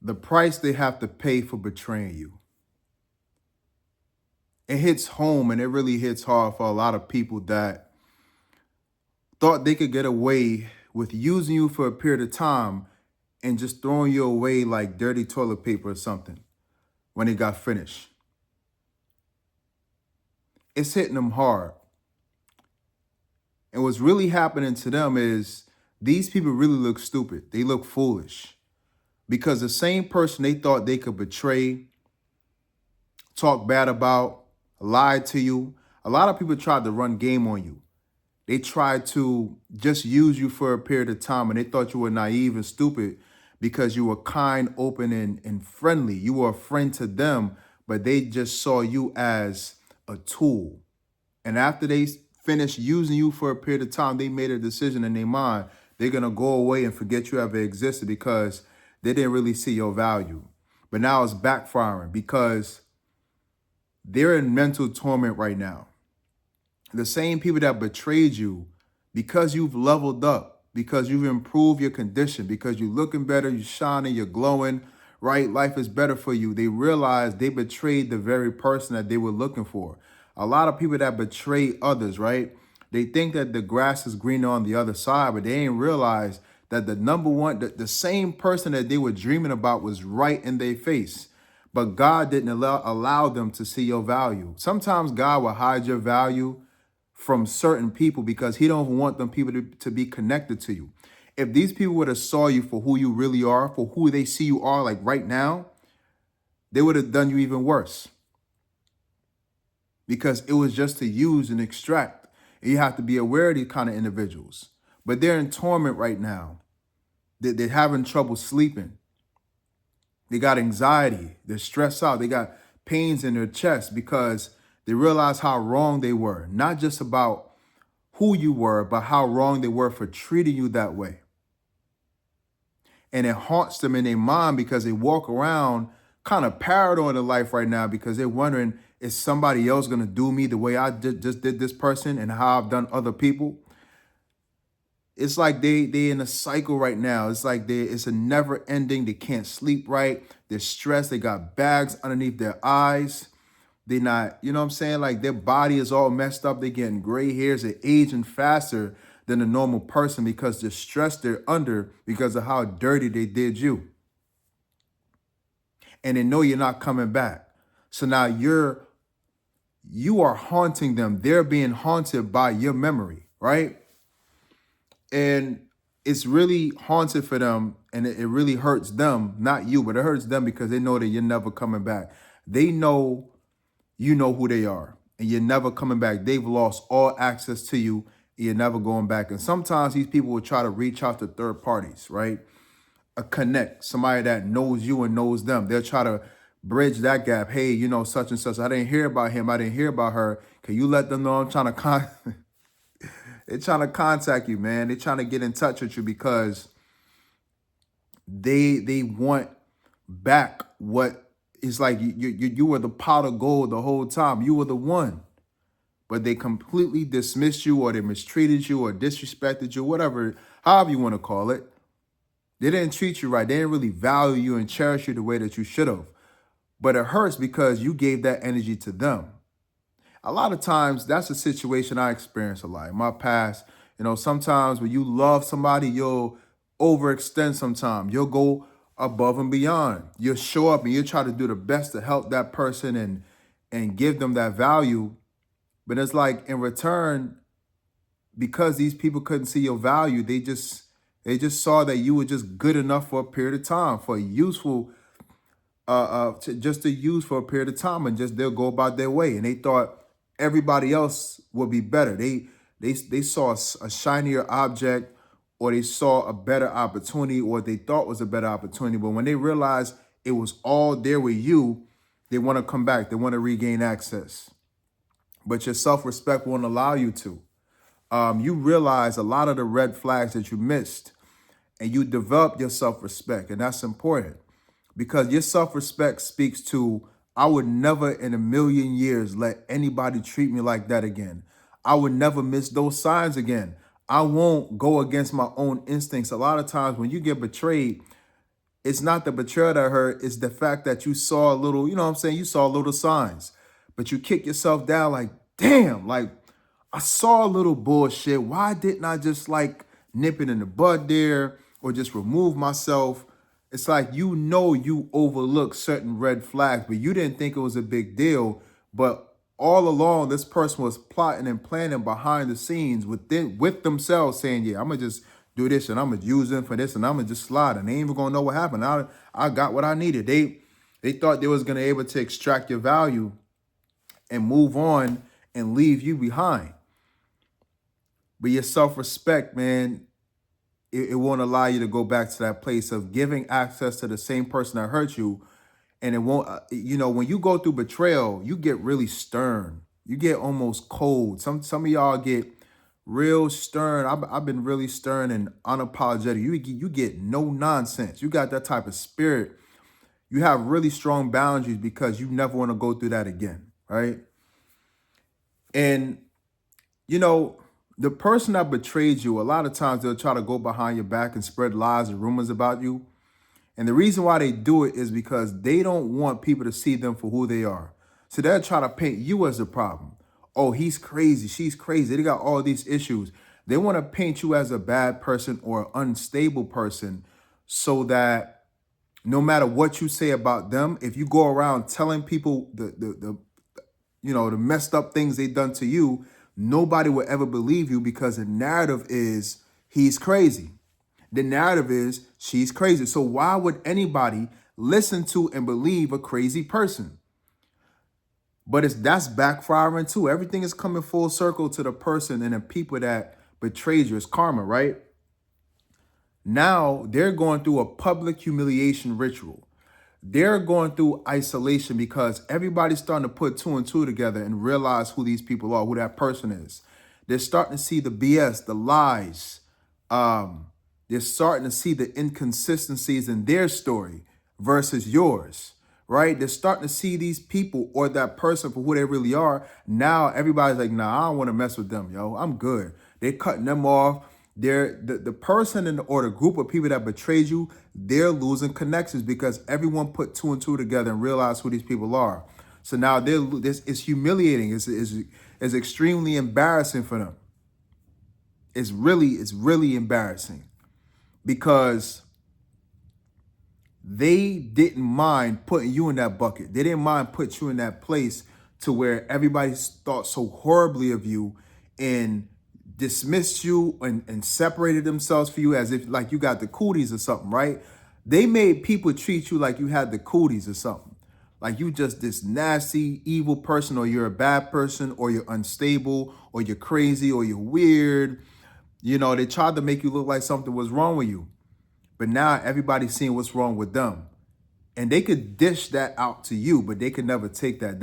the price they have to pay for betraying you. It hits home and it really hits hard for a lot of people that thought they could get away with using you for a period of time and just throwing you away like dirty toilet paper or something when it got finished. It's hitting them hard. And what's really happening to them is these people really look stupid. They look foolish because the same person they thought they could betray, talk bad about, lie to you, a lot of people tried to run game on you. They tried to just use you for a period of time and they thought you were naive and stupid because you were kind, open, and friendly. You were a friend to them, but they just saw you as a tool. And after they finished using you for a period of time, they made a decision in their mind. They're going to go away and forget you ever existed because they didn't really see your value. But now it's backfiring because they're in mental torment right now. The same people that betrayed you, because you've leveled up, because you've improved your condition, because you're looking better, you're shining, you're glowing, right? Life is better for you. They realize they betrayed the very person that they were looking for. A lot of people that betray others, right? They think that the grass is greener on the other side, but they ain't realize that the number one, the same person that they were dreaming about was right in their face. But God didn't allow them to see your value. Sometimes God will hide your value from certain people because he don't want them people to be connected to you. If these people would have saw you for who you really are, for who they see you are like right now, they would have done you even worse. Because it was just to use and extract. And you have to be aware of these kind of individuals. But they're in torment right now. They're having trouble sleeping. They got anxiety. They're stressed out. They got pains in their chest because they realize how wrong they were. Not just about who you were, but how wrong they were for treating you that way. And it haunts them in their mind because they walk around kind of paranoid in life right now because they're wondering, is somebody else going to do me the way I just did this person and how I've done other people? It's like they in a cycle right now. It's like it's a never ending. They can't sleep right. They're stressed. They got bags underneath their eyes. They're not, you know what I'm saying? Like their body is all messed up. They're getting gray hairs. They're aging faster than a normal person because the stress they're under because of how dirty they did you. And they know you're not coming back. So now you are haunting them. They're being haunted by your memory, right? And it's really haunted for them and it really hurts them, not you, but it hurts them because they know that you're never coming back. They know you know who they are and you're never coming back. They've lost all access to you. And you're never going back. And sometimes these people will try to reach out to third parties, right? A connect, somebody that knows you and knows them. They'll try to bridge that gap. Hey, you know, such and such. I didn't hear about him. I didn't hear about her. Can you let them know I'm trying to they're trying to contact you, man. They're trying to get in touch with you because they want back what is like you were the pot of gold the whole time. You were the one. But they completely dismissed you or they mistreated you or disrespected you, whatever, however you want to call it. They didn't treat you right. They didn't really value you and cherish you the way that you should have. But it hurts because you gave that energy to them. A lot of times, that's a situation I experienced a lot in my past. You know, sometimes when you love somebody, you'll overextend sometimes. You'll go above and beyond. You'll show up and you'll try to do the best to help that person and give them that value. But it's like in return, because these people couldn't see your value, they just saw that you were just good enough for a period of time, for useful, just to use for a period of time, and just they'll go about their way. And they thought everybody else would be better. They saw a shinier object, or they saw a better opportunity, or they thought was a better opportunity. But when they realized it was all there with you, they want to come back. They want to regain access. But your self-respect won't allow you to. You realize a lot of the red flags that you missed, and you develop your self-respect. And that's important because your self-respect speaks to, I would never in a million years let anybody treat me like that again. I would never miss those signs again. I won't go against my own instincts. A lot of times when you get betrayed, It's not the betrayal that hurt, it's the fact that you saw a little, you know what I'm saying? You saw little signs, but you kick yourself down like, damn, like I saw a little bullshit. Why didn't I just like nip it in the bud there or just remove myself? It's like, you overlooked certain red flags, but you didn't think it was a big deal. But all along, this person was plotting and planning behind the scenes with themselves, saying, "Yeah, I'm gonna just do this, and I'm gonna use them for this, and I'm gonna just slide, and they ain't even gonna know what happened. I got what I needed." They thought they was gonna be able to extract your value and move on and leave you behind. But your self-respect, man, it won't allow you to go back to that place of giving access to the same person that hurt you. And it won't, when you go through betrayal, you get really stern. You get almost cold. Some of y'all get real stern. I've been really stern and unapologetic. You get no nonsense. You got that type of spirit. You have really strong boundaries because you never want to go through that again, right? And, the person that betrayed you, a lot of times they'll try to go behind your back and spread lies and rumors about you. And the reason why they do it is because they don't want people to see them for who they are. So they'll try to paint you as a problem. Oh, he's crazy. She's crazy. They got all these issues. They want to paint you as a bad person or an unstable person so that no matter what you say about them, if you go around telling people the messed up things they done to you, nobody will ever believe you because the narrative is he's crazy. The narrative is she's crazy. So why would anybody listen to and believe a crazy person? But that's backfiring too. Everything is coming full circle to the person and the people that betrayed you. It's karma, right? Now they're going through a public humiliation ritual. They're going through isolation because everybody's starting to put two and two together and realize who these people are, who that person is. They're starting to see the BS, the lies. They're starting to see the inconsistencies in their story versus yours, right? They're starting to see these people or that person for who they really are. Now everybody's like, nah, I don't want to mess with them, yo. I'm good. They're cutting them off. They're the person or the group of people that betrayed you, they're losing connections because everyone put two and two together and realized who these people are. So now it's humiliating. It's extremely embarrassing for them. It's really embarrassing because they didn't mind putting you in that bucket. They didn't mind putting you in that place to where everybody thought so horribly of you and dismissed you and separated themselves for you as if like you got the cooties or something, right? They made people treat you like you had the cooties or something. Like you just this nasty, evil person, or you're a bad person, or you're unstable, or you're crazy, or you're weird. They tried to make you look like something was wrong with you. But now everybody's seeing what's wrong with them. And they could dish that out to you, but they could never take that.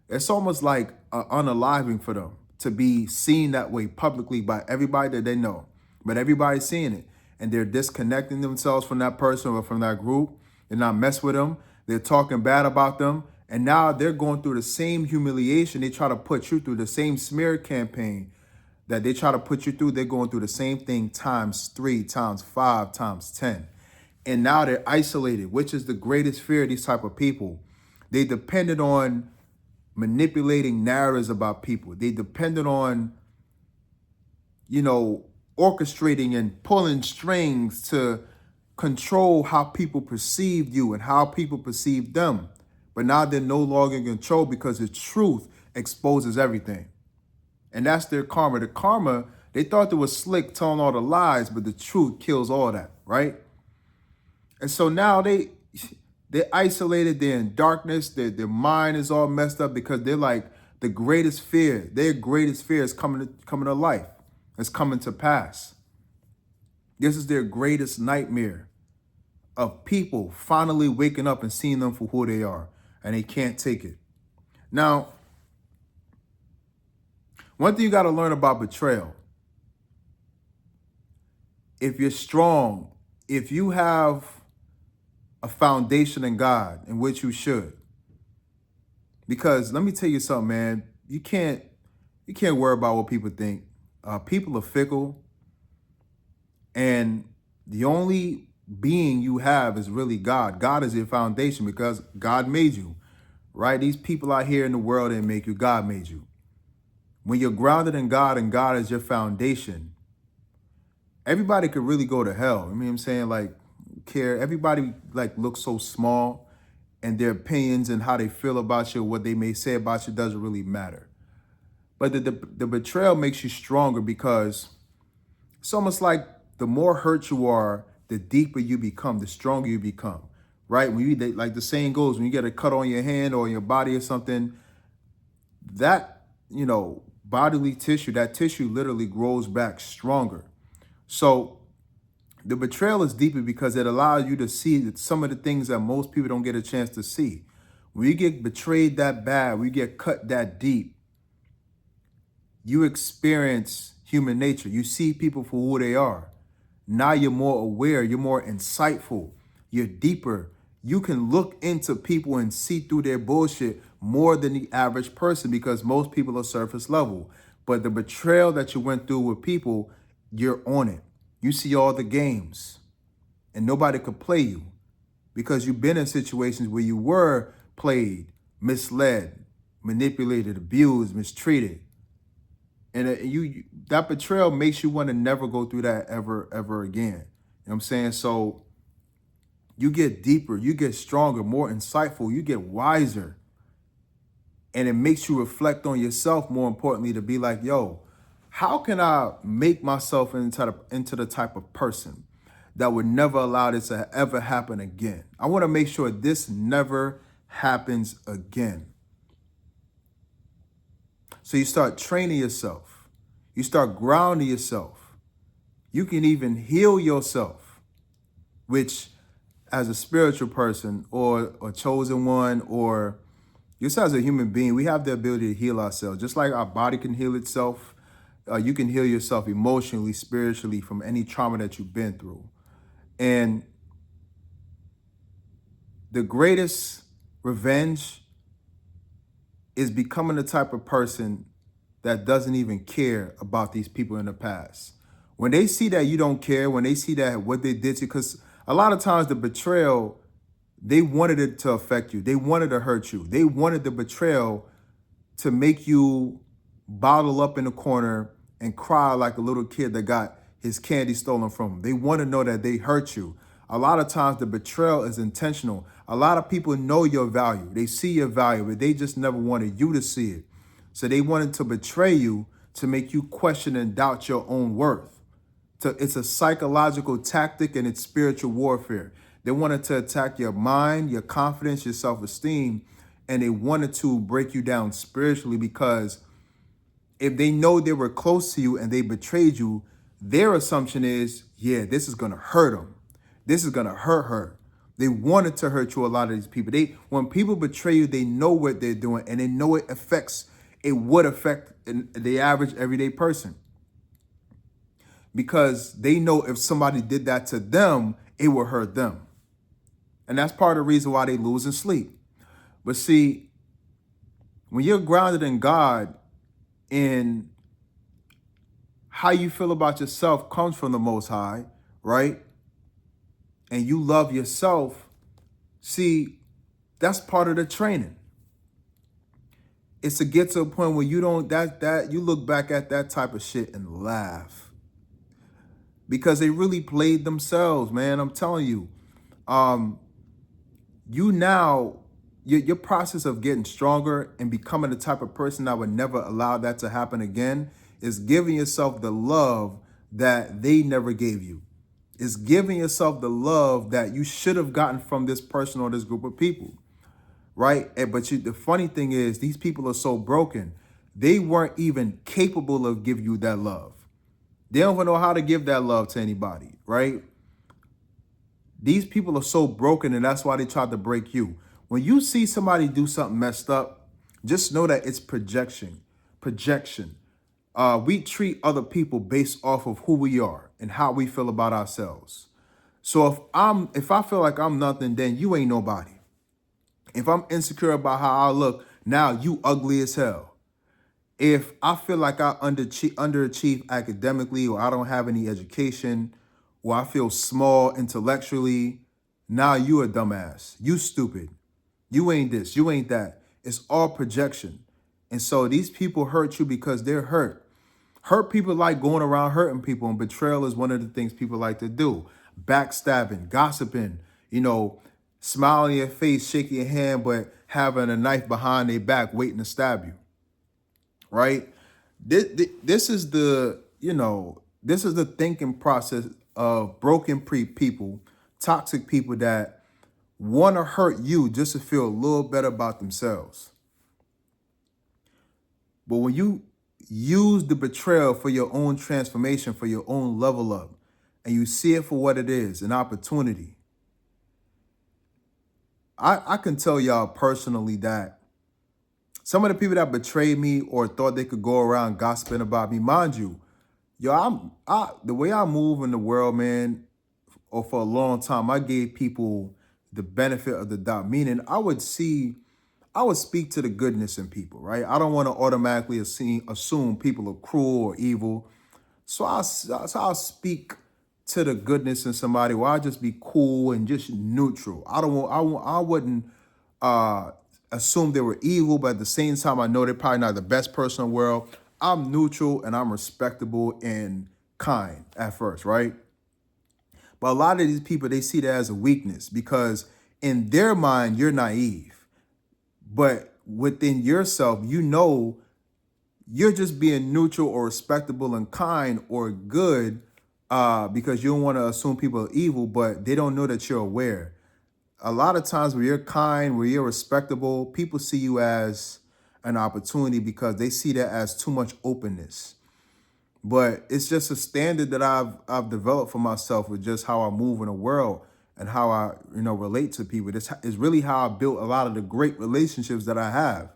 It's almost like unaliving for them to be seen that way publicly by everybody that they know. But everybody's seeing it. And they're disconnecting themselves from that person or from that group. They're not messing with them. They're talking bad about them. And now they're going through the same humiliation. They try to put you through the same smear campaign that they try to put you through. They're going through the same thing times 3, times 5, times 10. And now they're isolated, which is the greatest fear of these type of people. They depended on manipulating narratives about people. They depended on, orchestrating and pulling strings to control how people perceived you and how people perceived them. But now they're no longer in control because the truth exposes everything. And that's their karma. The karma, they thought they was slick telling all the lies, but the truth kills all that, right? And so now they're isolated, they're in darkness, their mind is all messed up because they're like their greatest fear is coming to life. It's coming to pass. This is their greatest nightmare of people finally waking up and seeing them for who they are, and they can't take it. Now, one thing you got to learn about betrayal, if you're strong, if you have a foundation in God, in which you should, because let me tell you something, man, you can't worry about what people think. People are fickle, and the only being you have is really God. God is your foundation because God made you, right? These people out here in the world didn't make you, God made you. When you're grounded in God and God is your foundation, everybody could really go to hell. You know what I'm saying? Like, care. Everybody like looks so small, and their opinions and how they feel about you, what they may say about you doesn't really matter. But the betrayal makes you stronger because it's almost like the more hurt you are, the deeper you become, the stronger you become, right? When you, like the saying goes, when you get a cut on your hand or your body or something, that, bodily tissue, that tissue literally grows back stronger. So the betrayal is deeper because it allows you to see some of the things that most people don't get a chance to see. When you get betrayed that bad, when you get cut that deep, you experience human nature. You see people for who they are. Now you're more aware, you're more insightful, you're deeper. You can look into people and see through their bullshit more than the average person because most people are surface level. But the betrayal that you went through with people, you're on it. You see all the games and nobody could play you because you've been in situations where you were played, misled, manipulated, abused, mistreated. And that betrayal makes you want to never go through that ever again. You know what I'm saying? So you get deeper, you get stronger, more insightful, you get wiser. And it makes you reflect on yourself, more importantly, to be like, yo, how can I make myself into the type of person that would never allow this to ever happen again? I want to make sure this never happens again. So you start training yourself. You start grounding yourself. You can even heal yourself, which as a spiritual person or a chosen one or just as a human being, we have the ability to heal ourselves. Just like our body can heal itself, you can heal yourself emotionally, spiritually from any trauma that you've been through. And the greatest revenge is becoming the type of person that doesn't even care about these people in the past. When they see that you don't care, when they see that what they did to you, because a lot of times the betrayal, they wanted it to affect you. They wanted to hurt you. They wanted the betrayal to make you bottle up in the corner and cry like a little kid that got his candy stolen from him. They want to know that they hurt you. A lot of times the betrayal is intentional. A lot of people know your value. They see your value, but they just never wanted you to see it. So they wanted to betray you to make you question and doubt your own worth. It's a psychological tactic and it's spiritual warfare. They wanted to attack your mind, your confidence, your self-esteem, and they wanted to break you down spiritually because if they know they were close to you and they betrayed you, their assumption is, yeah, this is going to hurt them. This is going to hurt her. They wanted to hurt you, a lot of these people. When people betray you, they know what they're doing and they know it would affect the average everyday person. Because they know if somebody did that to them, it would hurt them. And that's part of the reason why they losing sleep. But see, when you're grounded in God and how you feel about yourself comes from the Most High, right? And you love yourself, see, that's part of the training. It's to get to a point where you don't, you look back at that type of shit and laugh. Because they really played themselves, man. I'm telling you. Your process of getting stronger and becoming the type of person that would never allow that to happen again is giving yourself the love that they never gave you. It's giving yourself the love that you should have gotten from this person or this group of people, right? But the funny thing is, these people are so broken, they weren't even capable of giving you that love. They don't even know how to give that love to anybody, right? These people are so broken, and that's why they tried to break you. When you see somebody do something messed up, just know that it's projection. We treat other people based off of who we are and how we feel about ourselves. So if I feel like I'm nothing, then you ain't nobody. If I'm insecure about how I look, now you ugly as hell. If I feel like I underachieve academically or I don't have any education or I feel small intellectually. Now you a dumbass. You stupid. You ain't this. You ain't that. It's all projection. And so these people hurt you because they're hurt. Hurt people like going around hurting people, and betrayal is one of the things people like to do. Backstabbing, gossiping, smiling in your face, shaking your hand, but having a knife behind their back waiting to stab you, right? This is this is the thinking process of broken people, toxic people that want to hurt you just to feel a little better about themselves. But when you use the betrayal for your own transformation, for your own level up, and you see it for what it is, an opportunity, I can tell y'all personally that some of the people that betrayed me or thought they could go around gossiping about me, mind you, the way I move in the world, man, or for a long time, I gave people the benefit of the doubt. Meaning, I would speak to the goodness in people, right? I don't want to automatically assume people are cruel or evil. So I'll speak to the goodness in somebody, where I just be cool and just neutral. I wouldn't assume they were evil, but at the same time, I know they're probably not the best person in the world. I'm neutral and I'm respectable and kind at first, right? But a lot of these people, they see that as a weakness because in their mind, you're naive. But within yourself, you're just being neutral or respectable and kind or good because you don't want to assume people are evil, but they don't know that you're aware. A lot of times where you're kind, where you're respectable, people see you as an opportunity because they see that as too much openness. But it's just a standard that I've developed for myself with just how I move in the world and how I relate to people. This is really how I built a lot of the great relationships that I have.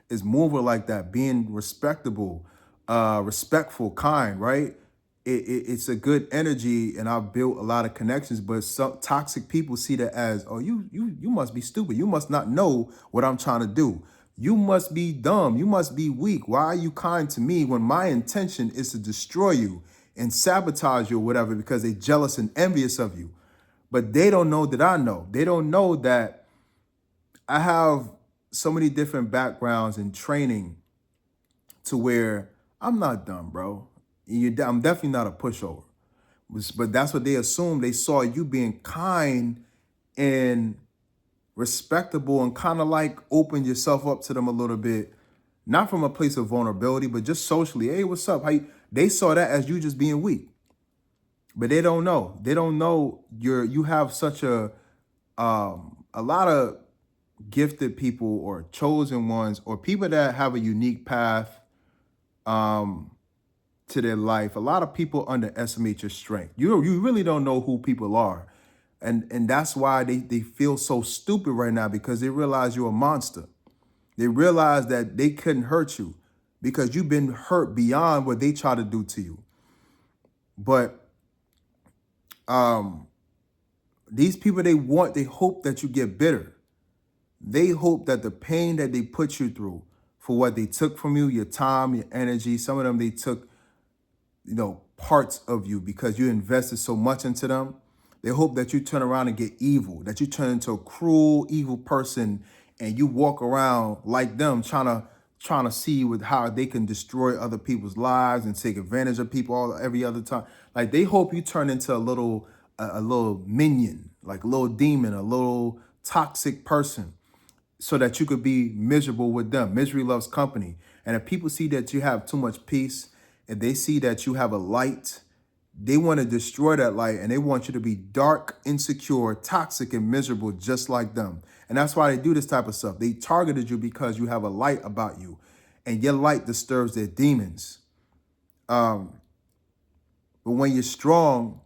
Is moving like that, being respectable, respectful, kind, right? It's a good energy, and I've built a lot of connections. But some toxic people see that as, oh, you must be stupid. You must not know what I'm trying to do. You must be dumb. You must be weak. Why are you kind to me when my intention is to destroy you and sabotage you or whatever because they're jealous and envious of you? But they don't know that I know. They don't know that I have so many different backgrounds and training to where I'm not dumb, bro. I'm definitely not a pushover. But that's what they assumed. They saw you being kind and respectable and kind of like opened yourself up to them a little bit, not from a place of vulnerability, but just socially. Hey, what's up? They saw that as you just being weak. But they don't know. They don't know you have such a lot of gifted people or chosen ones or people that have a unique path to their life. A lot of people underestimate your strength. You really don't know who people are. And that's why they feel so stupid right now, because they realize you're a monster. They realize that they couldn't hurt you because you've been hurt beyond what they try to do to you. But these people, they hope that you get bitter. They hope that the pain that they put you through for what they took from you, your time, your energy, some of them, they took, parts of you because you invested so much into them. They hope that you turn around and get evil, that you turn into a cruel, evil person and you walk around like them trying to see with how they can destroy other people's lives and take advantage of people every other time. Like they hope you turn into a little minion, like a little demon, a little toxic person, so that you could be miserable with them. Misery loves company. And if people see that you have too much peace, if they see that you have a light, they want to destroy that light and they want you to be dark, insecure, toxic, and miserable just like them. And that's why they do this type of stuff. They targeted you because you have a light about you and your light disturbs their demons. But when you're strong,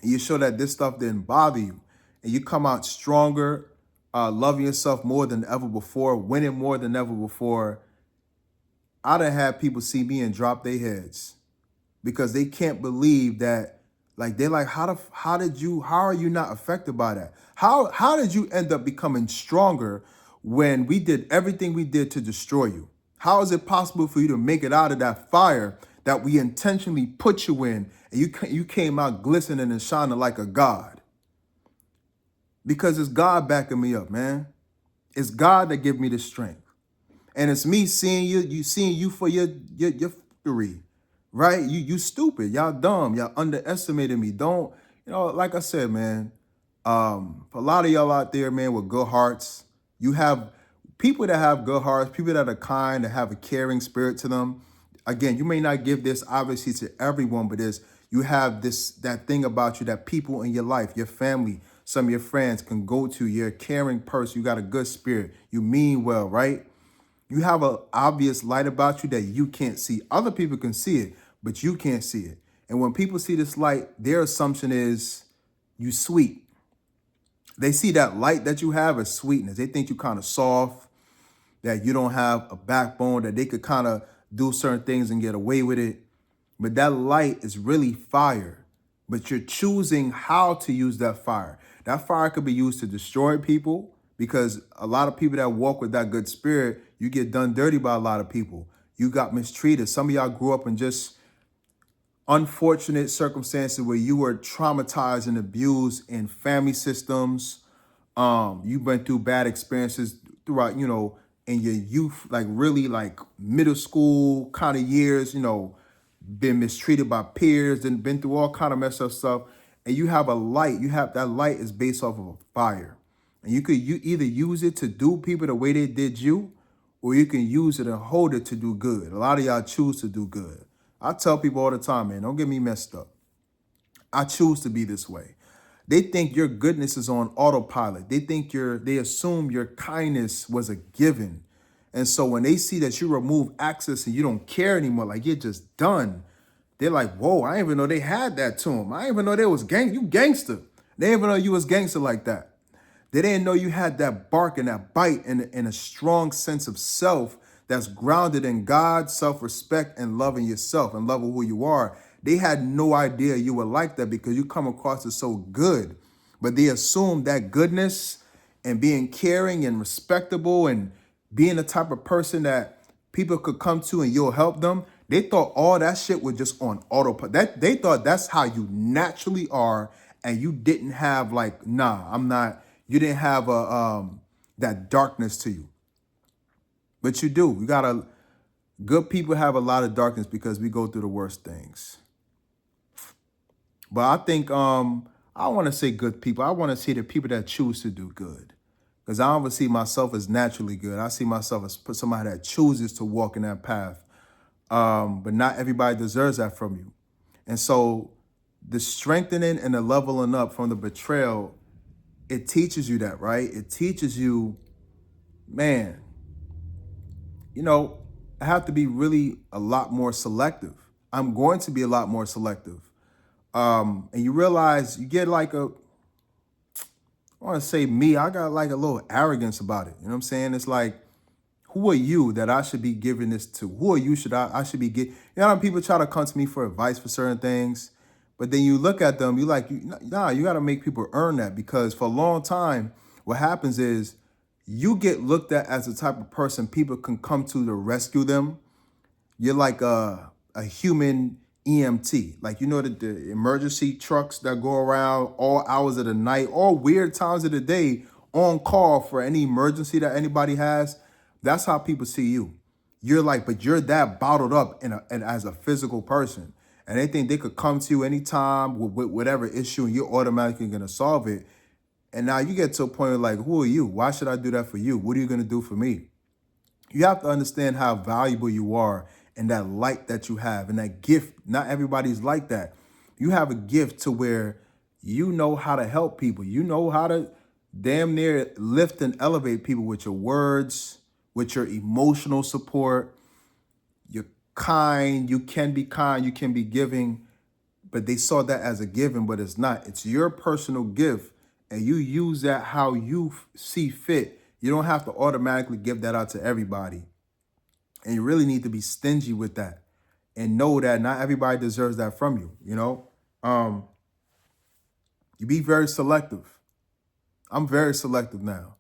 you show that this stuff didn't bother you and you come out stronger, loving yourself more than ever before, winning more than ever before, I done had people see me and drop their heads because they can't believe that. Like they're like, how are you not affected by that? How did you end up becoming stronger when we did everything we did to destroy you? How is it possible for you to make it out of that fire that we intentionally put you in, and you came out glistening and shining like a god. Because it's God backing me up, man. It's God that give me the strength. And it's me seeing you seeing you for your victory, right? You stupid, y'all dumb, y'all underestimated me. Don't, like I said, man. For a lot of y'all out there, man, with good hearts, you have people that have good hearts, people that are kind, that have a caring spirit to them. Again, you may not give this obviously to everyone, but you have that thing about you that people in your life, your family, some of your friends can go to. You're a caring person. You got a good spirit. You mean well, right? You have an obvious light about you that you can't see. Other people can see it, but you can't see it. And when people see this light, their assumption is you sweet. They see that light that you have as sweetness. They think you kind of soft, that you don't have a backbone, that they could kind of do certain things and get away with it. But that light is really fire. But you're choosing how to use that fire. That fire could be used to destroy people, because a lot of people that walk with that good spirit, you get done dirty by a lot of people. You got mistreated. Some of y'all grew up in just unfortunate circumstances where you were traumatized and abused in family systems. You've been through bad experiences throughout, in your youth, like really like middle school kind of years, been mistreated by peers and been through all kind of messed up stuff. And you have a light. You have that light is based off of a fire. And you either use it to do people the way they did you, or you can use it and hold it to do good. A lot of y'all choose to do good. I tell people all the time, man, don't get me messed up. I choose to be this way. They think your goodness is on autopilot. They assume your kindness was a given. And so when they see that you remove access and you don't care anymore, like you're just done, they're like, whoa, I didn't even know they had that to them. I didn't even know they was you gangster. They didn't even know you was gangster like that. They didn't know you had that bark and that bite and a strong sense of self that's grounded in God, self-respect, and loving yourself and loving who you are. They had no idea you were like that because you come across as so good. But they assumed that goodness and being caring and respectable and being the type of person that people could come to and you'll help them. They thought all that shit was just on autopilot. They thought that's how you naturally are, and you didn't have like, nah, I'm not. You didn't have that darkness to you, but you do. Good people have a lot of darkness because we go through the worst things. But I think I want to say good people. I want to see the people that choose to do good, because I don't see myself as naturally good. I see myself as somebody that chooses to walk in that path. But not everybody deserves that from you. And so the strengthening and the leveling up from the betrayal, it teaches you that, right? It teaches you, man, I have to be really a lot more selective. I'm going to be a lot more selective. And you realize you get like I want to say me, I got like a little arrogance about it. You know what I'm saying? It's like, who are you that I should be giving this to? Who are you I should be getting? People try to come to me for advice for certain things, but then you look at them, you like, nah, you got to make people earn that, because for a long time, what happens is you get looked at as the type of person people can come to rescue them. You're like a human EMT. Like, the emergency trucks that go around all hours of the night, all weird times of the day, on call for any emergency that anybody has. That's how people see you. You're like, but you're that bottled up and as a physical person. And they think they could come to you anytime with whatever issue, and you're automatically going to solve it. And now you get to a point of like, who are you? Why should I do that for you? What are you going to do for me? You have to understand how valuable you are and that light that you have and that gift. Not everybody's like that. You have a gift to where you know how to help people. You know how to damn near lift and elevate people with your words, with your emotional support. You're kind. You can be kind. You can be giving. But they saw that as a given, but it's not. It's your personal gift, and you use that how you see fit. You don't have to automatically give that out to everybody. And you really need to be stingy with that and know that not everybody deserves that from you, You be very selective. I'm very selective now.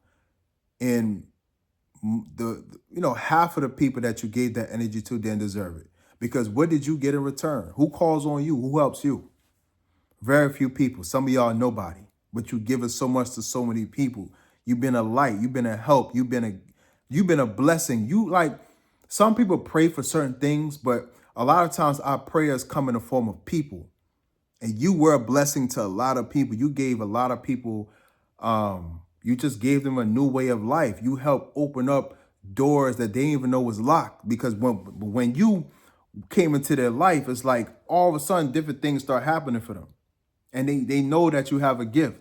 And half of the people that you gave that energy to didn't deserve it. Because what did you get in return? Who calls on you? Who helps you? Very few people. Some of y'all nobody. But you give us so much to so many people. You've been a light. You've been a help. You've been a blessing. You like some people pray for certain things, but a lot of times our prayers come in the form of people. And you were a blessing to a lot of people. You gave a lot of people, you just gave them a new way of life. You helped open up doors that they didn't even know was locked. Because when you came into their life, it's like all of a sudden different things start happening for them. And they know that you have a gift.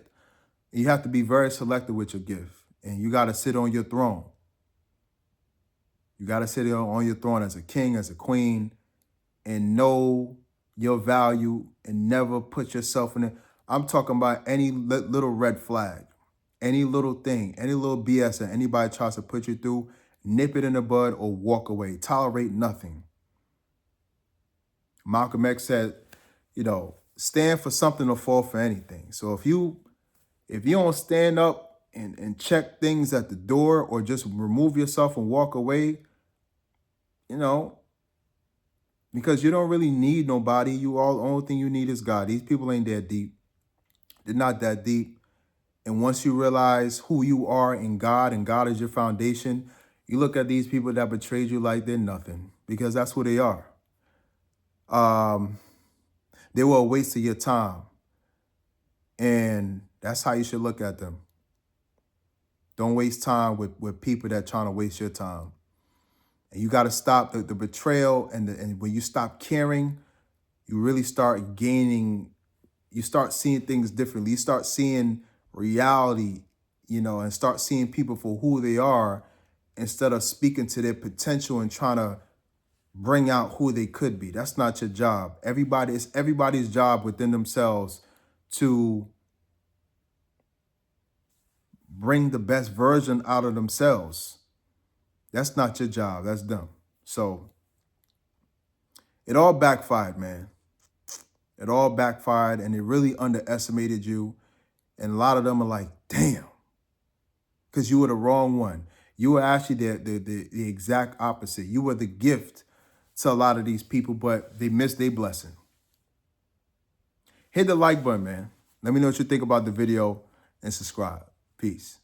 And you have to be very selective with your gift. And you got to sit on your throne. You got to sit on your throne as a king, as a queen, and know your value and never put yourself in it. I'm talking about any little red flag, any little thing, any little BS that anybody tries to put you through, nip it in the bud or walk away. Tolerate nothing. Malcolm X said, stand for something or fall for anything. So if you don't stand up and check things at the door or just remove yourself and walk away, because you don't really need nobody. The only thing you need is God. These people ain't that deep. They're not that deep. And once you realize who you are in God and God is your foundation, you look at these people that betrayed you like they're nothing, because that's who they are. They were a waste of your time. And that's how you should look at them. Don't waste time with people that are trying to waste your time. And you got to stop the betrayal. And when you stop caring, you really start gaining, you start seeing things differently. You start seeing reality, and start seeing people for who they are instead of speaking to their potential and trying to bring out who they could be. That's not your job. It's everybody's job within themselves to bring the best version out of themselves. That's not your job. That's them. So it all backfired, man. It all backfired, and it really underestimated you. And a lot of them are like, damn, because you were the wrong one. You were actually the exact opposite. You were the gift to a lot of these people, but they missed their blessing. Hit the like button, man. Let me know what you think about the video and subscribe. Peace.